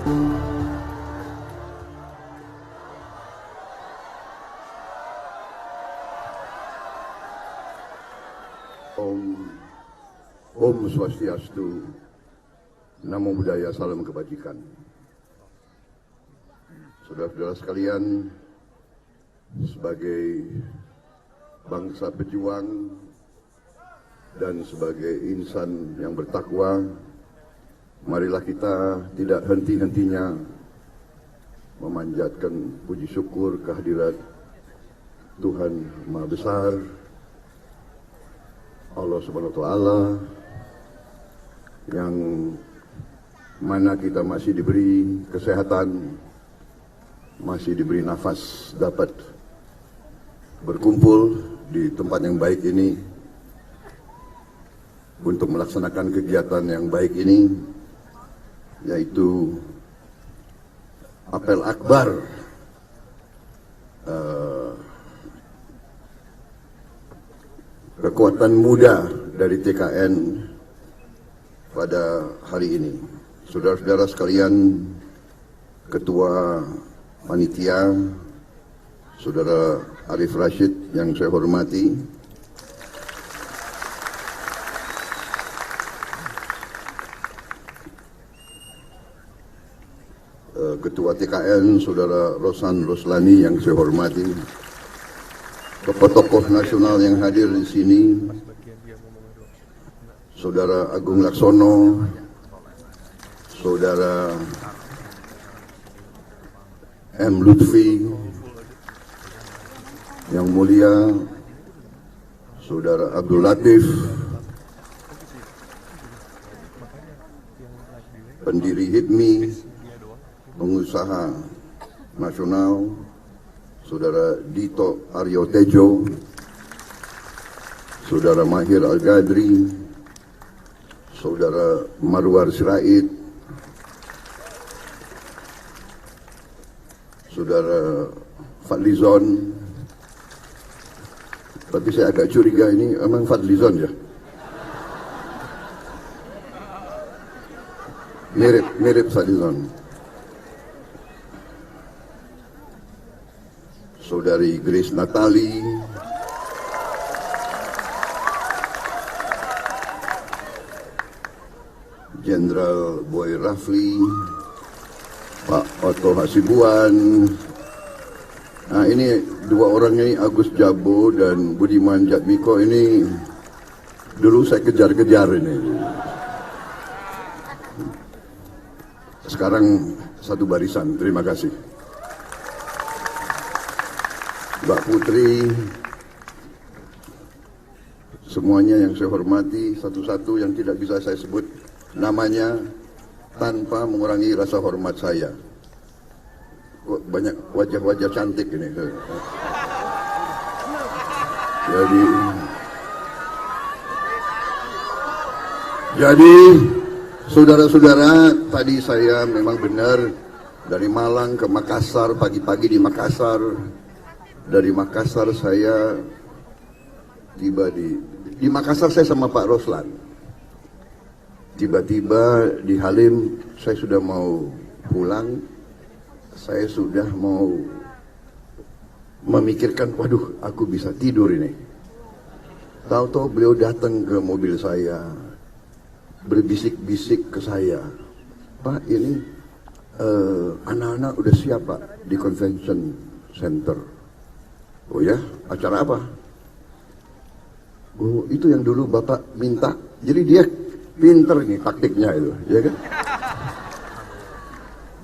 Om Swastiastu, Namo Buddhaya, salam kebajikan. Saudara-saudara sekalian, sebagai bangsa pejuang dan sebagai insan yang bertakwa, marilah kita tidak henti-hentinya memanjatkan puji syukur kehadirat Tuhan Maha Besar, Allah Subhanahu wa Ta'ala, yang mana kita masih diberi kesehatan, masih diberi nafas, dapat berkumpul di tempat yang baik ini untuk melaksanakan kegiatan yang baik ini, yaitu apel akbar kekuatan muda dari TKN pada hari ini. Saudara-saudara sekalian, Ketua Panitia, Saudara Arif Rashid yang saya hormati, Ketua TKN, Saudara Rosan Roslani yang saya hormati, tokoh-tokoh nasional yang hadir di sini, Saudara Agung Laksono, Saudara M. Lutfi, yang mulia Saudara Abdul Latif, pendiri HIPMI, pengusaha nasional, Saudara Dito Aryo Tejo, Saudara Mahir Al-Gadri, Saudara Marwar Sirait, Saudara Fadlizon. Tapi saya agak curiga, ini emang Fadlizon ya? Mirip Fadlizon. Saudari Grace Natali, Jenderal Boy Rafli, Pak Otto Hasibuan. Nah, ini dua orang ini, Agus Jabo dan Budiman Jatmiko, ini dulu saya kejar-kejar ini. Sekarang satu barisan. Terima kasih. Mbak Putri, semuanya yang saya hormati, satu-satu yang tidak bisa saya sebut namanya tanpa mengurangi rasa hormat saya. Kok banyak wajah-wajah cantik ini. Jadi saudara-saudara, tadi saya memang benar dari Malang ke Makassar, pagi-pagi di Makassar. Dari Makassar saya tiba di Makassar, saya sama Pak Roslan. Tiba-tiba di Halim saya sudah mau pulang, saya sudah mau memikirkan, waduh aku bisa tidur ini. Tahu-tahu beliau datang ke mobil saya, berbisik-bisik ke saya, Pak ini anak-anak udah siap Pak di convention center. Oh ya, acara apa? Oh itu yang dulu Bapak minta. Jadi dia pinter nih taktiknya itu, ya kan?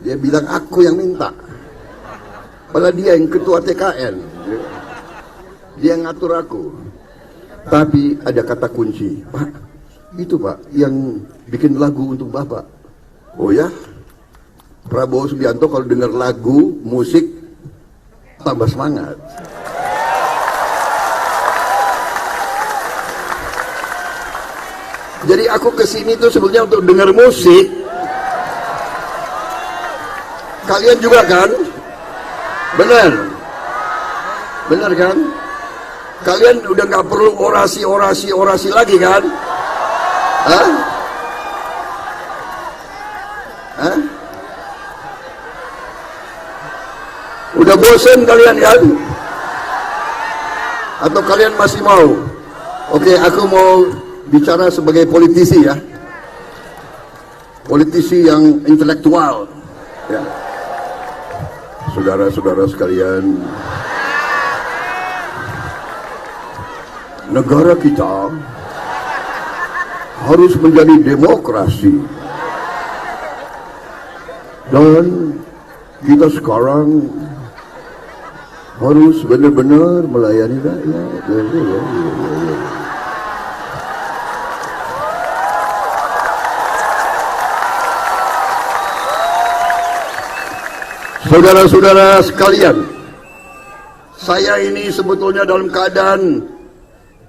Dia bilang aku yang minta, padahal dia yang ketua TKN, dia yang ngatur aku. Tapi ada kata kunci, Pak, itu Pak yang bikin lagu untuk Bapak. Oh ya, Prabowo Subianto kalau dengar lagu musik tambah semangat. Jadi aku kesini tuh sebenarnya untuk dengar musik. Kalian juga kan? Benar? Benar kan? Kalian udah nggak perlu orasi lagi kan? Hah? Hah? Udah bosen kalian kan? Atau kalian masih mau? Oke, aku mau bicara sebagai politisi ya. Politisi yang intelektual ya. Saudara-saudara sekalian, negara kita harus menjadi demokrasi, dan kita sekarang harus benar-benar melayani rakyat. Saudara-saudara sekalian, saya ini sebetulnya dalam keadaan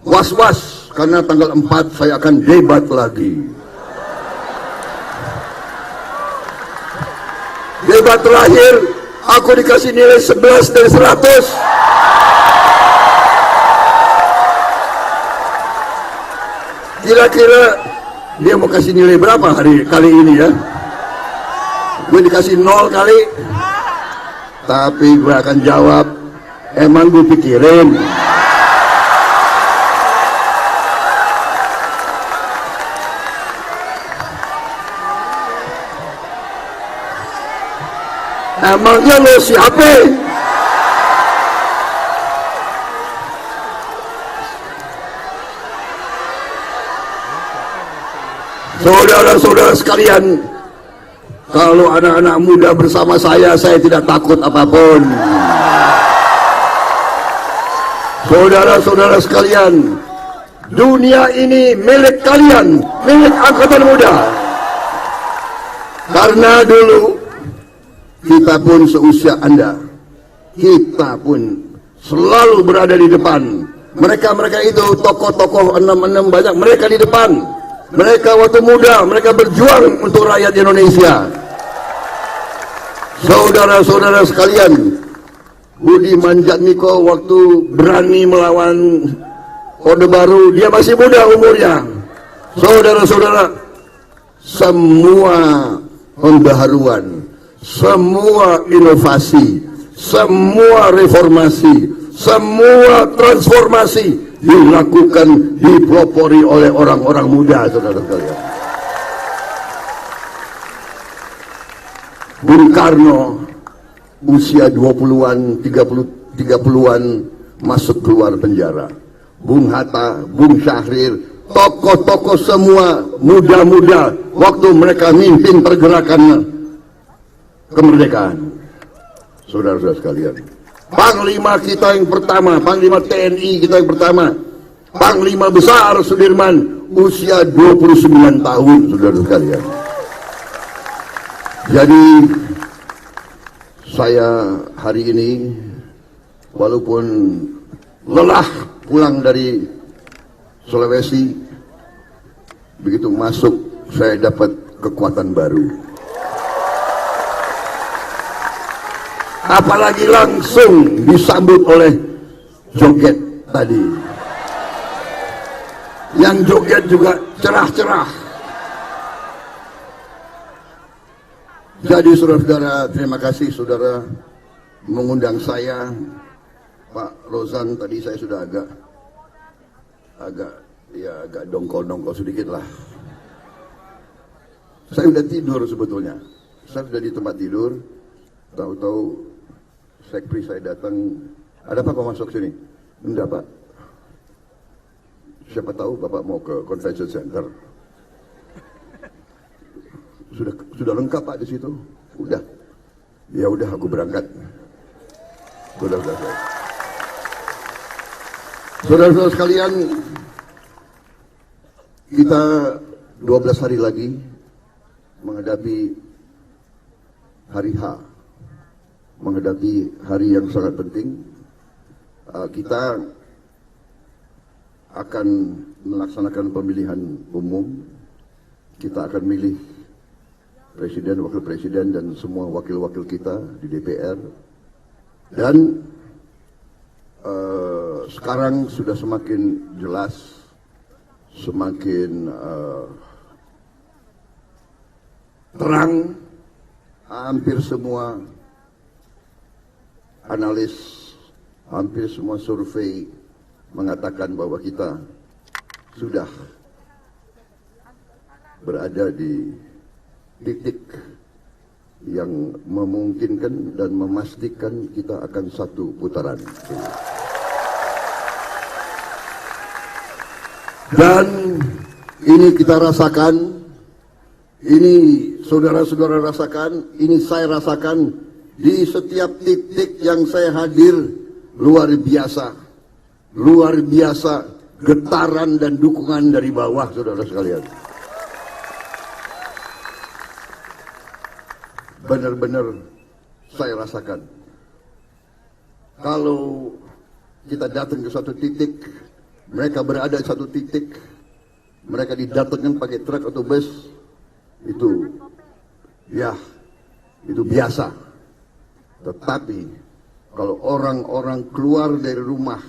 was-was karena tanggal 4 saya akan debat lagi. Debat terakhir aku dikasih nilai 11 dari 100. Kira-kira dia mau kasih nilai berapa kali ini ya? Gue dikasih 0 kali. Tapi gue akan jawab, emang gue pikirin. Emangnya lo siapa? Saudara-saudara sekalian, kalau anak-anak muda bersama saya tidak takut apapun. Saudara-saudara sekalian, dunia ini milik kalian, milik angkatan muda. Karena dulu kita pun seusia Anda, kita pun selalu berada di depan. Mereka itu tokoh-tokoh 66 banyak, mereka di depan. Mereka waktu muda, mereka berjuang untuk rakyat Indonesia. Saudara-saudara sekalian, Budiman Jatmiko waktu berani melawan Orde Baru, dia masih muda umurnya. Saudara-saudara, semua pembaharuan, semua inovasi, semua reformasi, semua transformasi dilakukan, dipelopori oleh orang-orang muda, saudara sekalian. Bung Karno usia 20-an, 30-an masuk keluar penjara. Bung Hatta, Bung Syahrir, tokoh-tokoh semua muda-muda waktu mereka mimpin pergerakan kemerdekaan. Saudara-saudara sekalian, Panglima kita yang pertama, Panglima TNI kita yang pertama, Panglima Besar Sudirman, usia 29 tahun, saudara sekalian. Jadi saya hari ini walaupun lelah pulang dari Sulawesi, begitu masuk saya dapat kekuatan baru. Apalagi langsung disambut oleh joget tadi. Yang joget juga cerah-cerah. Jadi saudara-saudara, terima kasih saudara mengundang saya. Pak Rozan tadi saya sudah agak dongkol-dongkol sedikit lah. Saya udah tidur sebetulnya. Saya sudah di tempat tidur. Tahu-tahu sekpri saya datang, ada apa kau masuk sini? Enggak Pak. Siapa tahu Bapak mau ke convention center. Sudah lengkap Pak di situ. Udah. Ya udah aku berangkat. Saudara-saudara sekalian, kita 12 hari lagi menghadapi hari H, menghadapi hari yang sangat penting. Kita akan melaksanakan pemilihan umum. Kita akan milih presiden, wakil presiden, dan semua wakil-wakil kita di DPR. Dan sekarang sudah semakin jelas, semakin terang, hampir semua analis, hampir semua survei mengatakan bahwa kita sudah berada di titik yang memungkinkan dan memastikan kita akan satu putaran. Dan ini kita rasakan, ini saudara-saudara rasakan, ini saya rasakan di setiap titik yang saya hadir. Luar biasa getaran dan dukungan dari bawah, saudara sekalian. Benar-benar saya rasakan. Kalau kita datang ke satu titik, mereka berada di satu titik, mereka didatangkan pakai truk atau bus, itu biasa. Tetapi kalau orang-orang keluar dari rumah,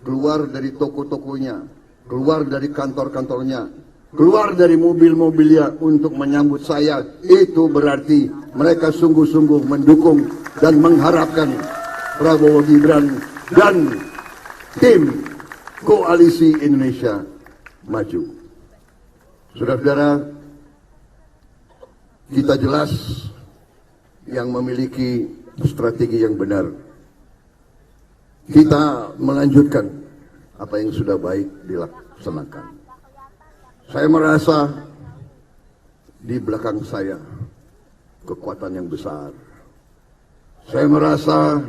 keluar dari toko-tokonya, keluar dari kantor-kantornya, keluar dari mobil-mobilnya untuk menyambut saya, itu berarti mereka sungguh-sungguh mendukung dan mengharapkan Prabowo Gibran dan tim Koalisi Indonesia Maju. Saudara-saudara, kita jelas yang memiliki strategi yang benar. Kita melanjutkan apa yang sudah baik dilaksanakan. Saya merasa di belakang saya kekuatan yang besar. Saya merasa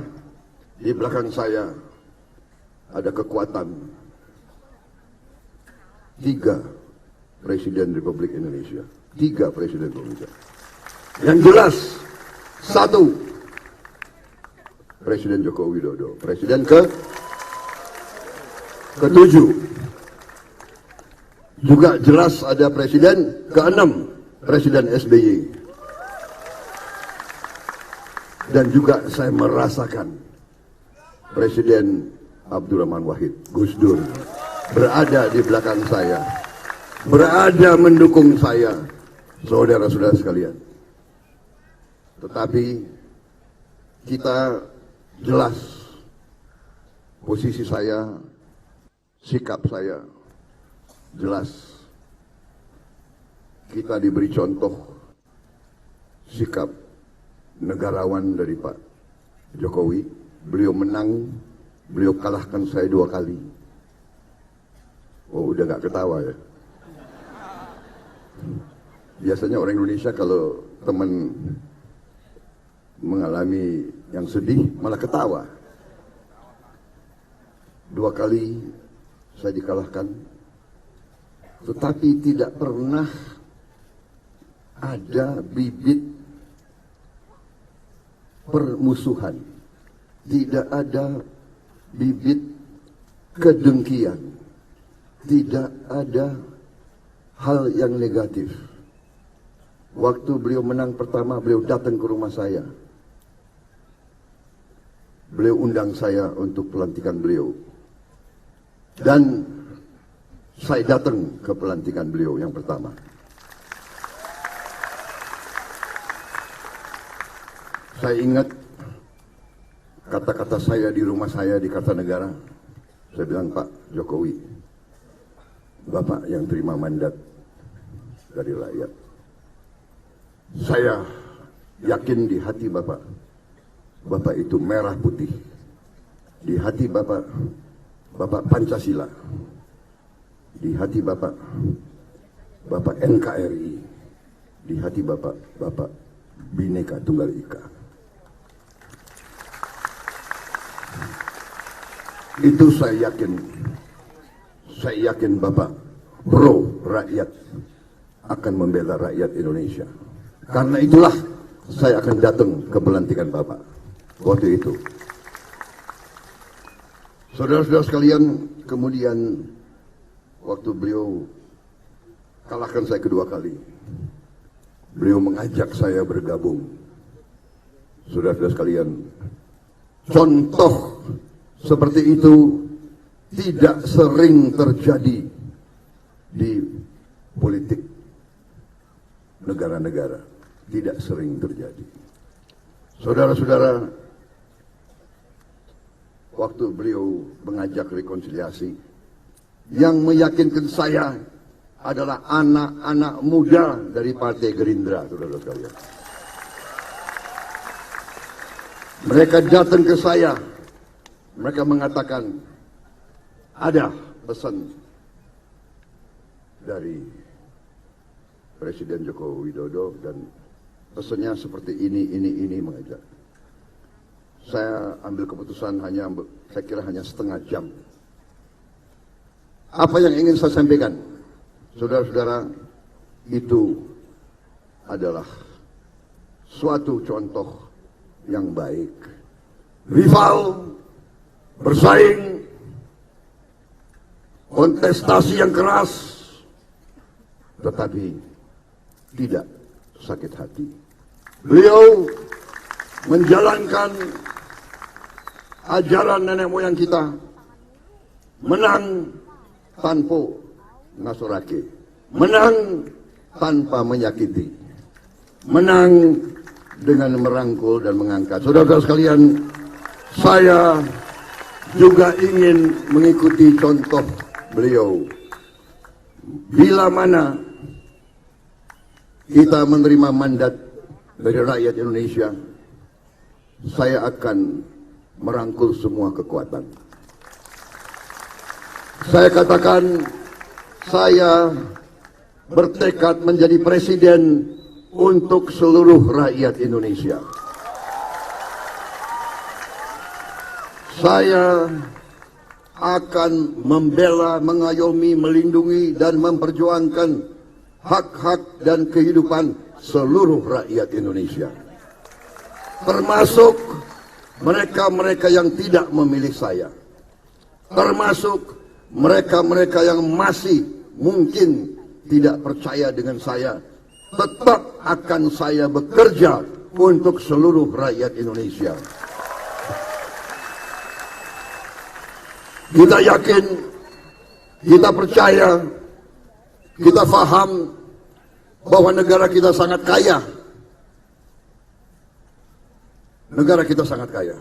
di belakang saya ada kekuatan 3 Presiden Republik Indonesia. 3 Presiden Republik Indonesia. Yang jelas, 1 Presiden Joko Widodo, Presiden ke-7. Juga jelas ada Presiden ke-6, Presiden SBY. Dan juga saya merasakan Presiden Abdurrahman Wahid, Gus Dur, berada di belakang saya, berada mendukung saya, saudara-saudara sekalian. Tetapi kita jelas posisi saya, sikap saya jelas. Kita diberi contoh sikap negarawan dari Pak Jokowi. Beliau menang, beliau kalahkan saya 2 kali. Oh, udah gak ketawa ya. Biasanya orang Indonesia kalau teman mengalami yang sedih malah ketawa. 2 kali saya dikalahkan, tetapi tidak pernah ada bibit permusuhan, tidak ada bibit kedengkian, tidak ada hal yang negatif. Waktu beliau menang pertama, beliau datang ke rumah saya. Beliau undang saya untuk pelantikan beliau. Dan saya datang ke pelantikan beliau yang pertama. Saya ingat kata-kata saya di rumah saya di Kartanegara. Saya bilang, Pak Jokowi, Bapak yang terima mandat dari rakyat. Saya yakin di hati Bapak, Bapak itu merah putih. Di hati Bapak, Bapak Pancasila. Di hati Bapak, Bapak NKRI. Di hati Bapak, Bapak Bhinneka Tunggal Ika. Itu saya yakin. Saya yakin Bapak pro rakyat, akan membela rakyat Indonesia. Karena itulah saya akan datang ke pelantikan Bapak waktu itu. Saudara-saudara sekalian, kemudian waktu beliau kalahkan saya kedua kali, beliau mengajak saya bergabung. Saudara-saudara sekalian, contoh seperti itu tidak sering terjadi di politik negara-negara. Tidak sering terjadi. Saudara-saudara, waktu beliau mengajak rekonsiliasi. Yang meyakinkan saya adalah anak-anak muda dari Partai Gerindra, saudara sekalian. Mereka datang ke saya, mereka mengatakan ada pesan dari Presiden Joko Widodo dan pesannya seperti ini mengajak. Saya ambil keputusan saya kira hanya setengah jam. Apa yang ingin saya sampaikan, saudara-saudara, itu adalah suatu contoh yang baik. Rival, bersaing, kontestasi yang keras, tetapi tidak sakit hati. Beliau menjalankan ajaran nenek moyang kita, menang tanpa ngasorake, menang tanpa menyakiti, menang dengan merangkul dan mengangkat. Saudara-saudara sekalian, saya juga ingin mengikuti contoh beliau. Bila mana kita menerima mandat dari rakyat Indonesia, saya akan merangkul semua kekuatan. Saya katakan, saya bertekad menjadi presiden untuk seluruh rakyat Indonesia. Saya akan membela, mengayomi, melindungi, dan memperjuangkan hak-hak dan kehidupan seluruh rakyat Indonesia. Termasuk mereka-mereka yang tidak memilih saya. Termasuk mereka-mereka yang masih mungkin tidak percaya dengan saya. Tetap akan saya bekerja untuk seluruh rakyat Indonesia. Kita yakin, kita percaya, kita faham bahwa negara kita sangat kaya. Negara kita sangat kaya.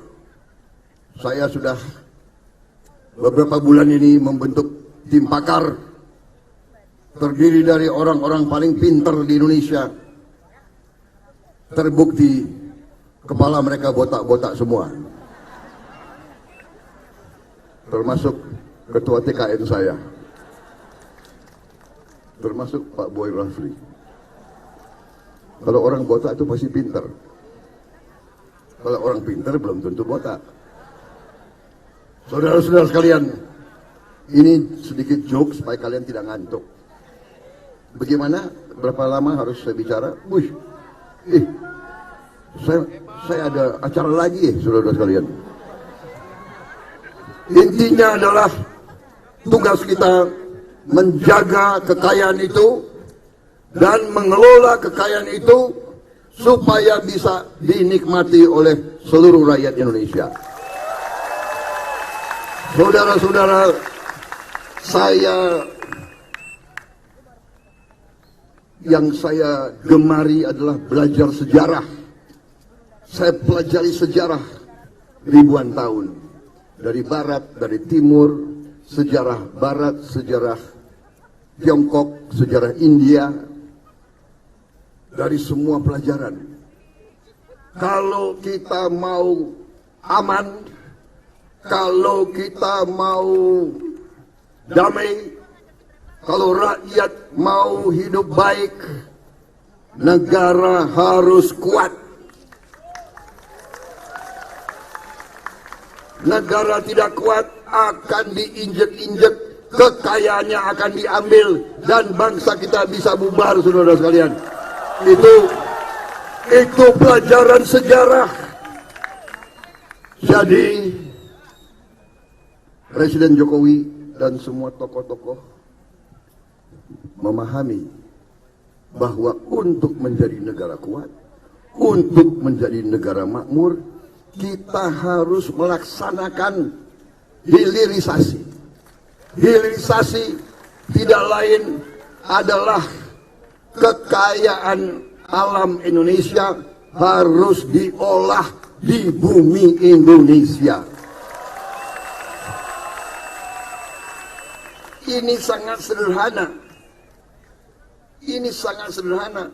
Saya sudah beberapa bulan ini membentuk tim pakar terdiri dari orang-orang paling pintar di Indonesia. Terbukti kepala mereka botak-botak semua. Termasuk ketua TKN saya. Termasuk Pak Boy Rafli. Kalau orang botak itu pasti pintar. Kalau orang pintar belum tentu botak. Saudara-saudara sekalian, ini sedikit joke supaya kalian tidak ngantuk. Bagaimana? Berapa lama harus saya bicara? Saya ada acara lagi, saudara-saudara sekalian. Intinya adalah tugas kita menjaga kekayaan itu dan mengelola kekayaan itu supaya bisa dinikmati oleh seluruh rakyat Indonesia. Saudara-saudara, yang saya gemari adalah belajar sejarah. Saya pelajari sejarah ribuan tahun. Dari barat, dari timur, sejarah barat, sejarah Tiongkok, sejarah India. Dari semua pelajaran. Kalau kita mau aman, kalau kita mau damai, kalau rakyat mau hidup baik, negara harus kuat. Negara tidak kuat akan diinjek-injek, kekayaannya akan diambil, dan bangsa kita bisa bubar, saudara sekalian. Itu pelajaran sejarah. Jadi Presiden Jokowi dan semua tokoh-tokoh memahami bahwa untuk menjadi negara kuat, untuk menjadi negara makmur, kita harus melaksanakan hilirisasi. Hilirisasi tidak lain adalah kekayaan alam Indonesia harus diolah di bumi Indonesia. Ini sangat sederhana. Ini sangat sederhana.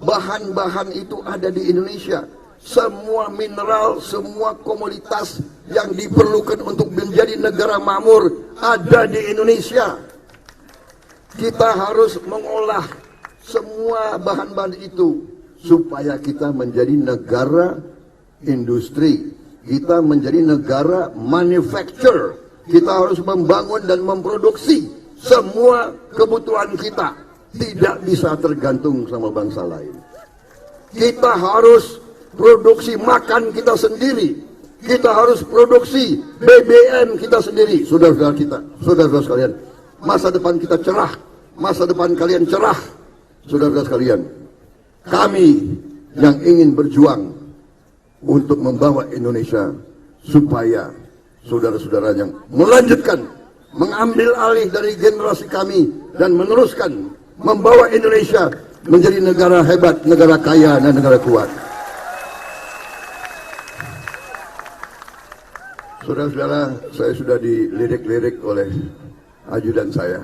Bahan-bahan itu ada di Indonesia. Semua mineral, semua komoditas yang diperlukan untuk menjadi negara makmur ada di Indonesia. Kita harus mengolah semua bahan-bahan itu supaya kita menjadi negara industri. Kita menjadi negara manufacture. Kita harus membangun dan memproduksi semua kebutuhan kita. Tidak bisa tergantung sama bangsa lain. Kita harus produksi makan kita sendiri. Kita harus produksi BBM kita sendiri. Saudara-saudara kita, saudara-saudara sekalian, masa depan kita cerah. Masa depan kalian cerah. Saudara-saudara sekalian, kami yang ingin berjuang untuk membawa Indonesia supaya saudara-saudaranya melanjutkan, mengambil alih dari generasi kami dan meneruskan membawa Indonesia menjadi negara hebat, negara kaya, dan negara kuat. Saudara-saudara, saya sudah dilirik-lirik oleh ajudan saya.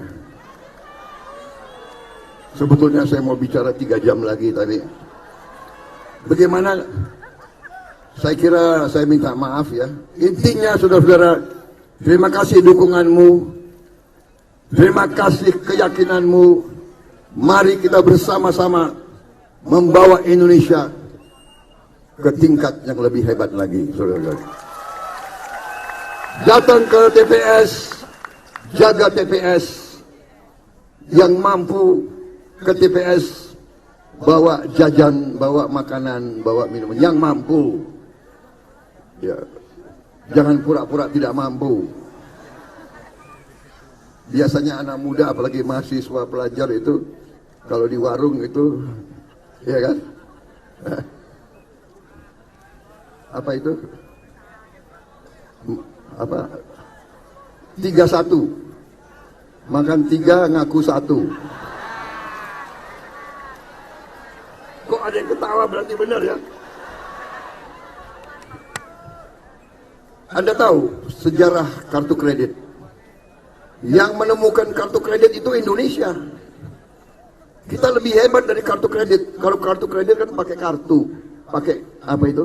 Sebetulnya saya mau bicara 3 jam lagi tadi. Bagaimana? Saya kira saya minta maaf ya. Intinya saudara-saudara, terima kasih dukunganmu, terima kasih keyakinanmu. Mari kita bersama-sama membawa Indonesia ke tingkat yang lebih hebat lagi, saudara-saudara. Datang ke TPS, jaga TPS. Yang mampu ke TPS, bawa jajan, bawa makanan, bawa minuman. Yang mampu, ya, jangan pura-pura tidak mampu. Biasanya anak muda, apalagi mahasiswa pelajar itu, kalau di warung itu, ya kan? Apa itu? Apa? 3-1. Makan 3, ngaku 1. Kok ada yang ketawa, berarti benar ya? Anda tahu sejarah kartu kredit? Yang menemukan kartu kredit itu Indonesia. Kita lebih hebat dari kartu kredit. Kalau kartu kredit kan pakai kartu, pakai apa itu?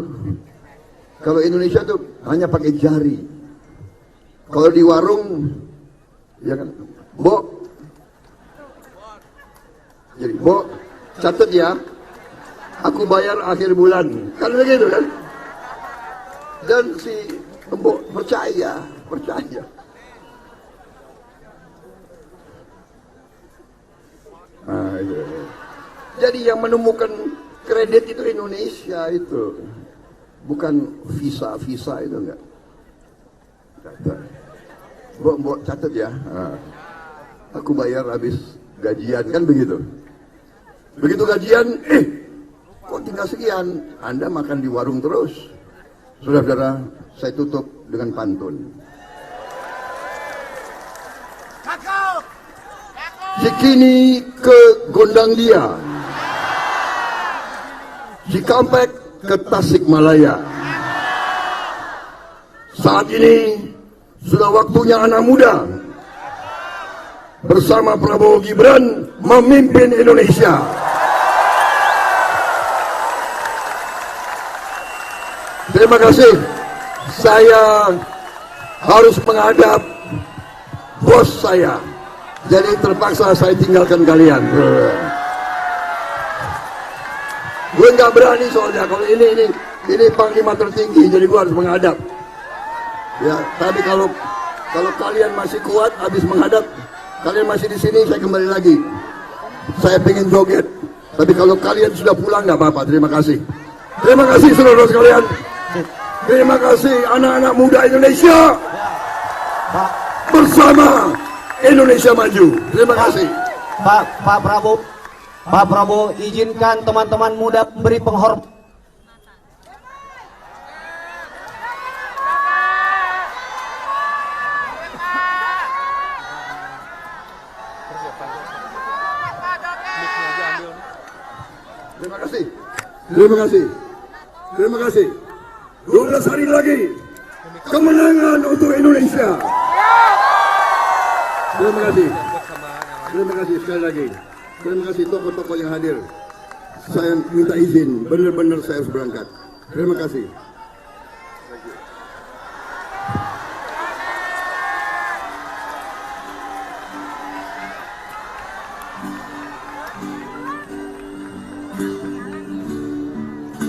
Kalau Indonesia tuh hanya pakai jari. Kalau di warung, ya kan, jadi catat ya, aku bayar akhir bulan, kan begitu kan? Dan si Mbok percaya. Nah, iya. Jadi yang menemukan kredit itu Indonesia itu, bukan visa itu enggak. Mbok catat ya. Nah, aku bayar habis gajian, kan begitu. Begitu gajian, kok tinggal sekian? Anda makan di warung terus. Saudara-saudara, saya tutup dengan pantun. Cikini ke Gondang Dia, Cikampek ke Tasikmalaya. Saat ini sudah waktunya anak muda bersama Prabowo Gibran memimpin Indonesia. Terima kasih. Saya harus menghadap bos saya. Jadi terpaksa saya tinggalkan kalian. Gue nggak berani soalnya kalau ini panglima tertinggi, jadi gue harus menghadap. Ya, tapi kalau kalian masih kuat, habis menghadap, kalian masih di sini, saya kembali lagi. Saya pengen joget. Tapi kalau kalian sudah pulang nggak apa-apa. Terima kasih. Terima kasih saudara sekalian. Terima kasih anak-anak muda Indonesia bersama Indonesia Maju. Terima kasih. Pak Prabowo, izinkan teman-teman muda beri penghormatan. Terima kasih. 12 hari lagi kemenangan untuk Indonesia. Terima kasih. Terima kasih sekali lagi. Terima kasih tokoh-tokoh yang hadir. Saya minta izin, benar-benar saya harus berangkat. Terima kasih. Thank you.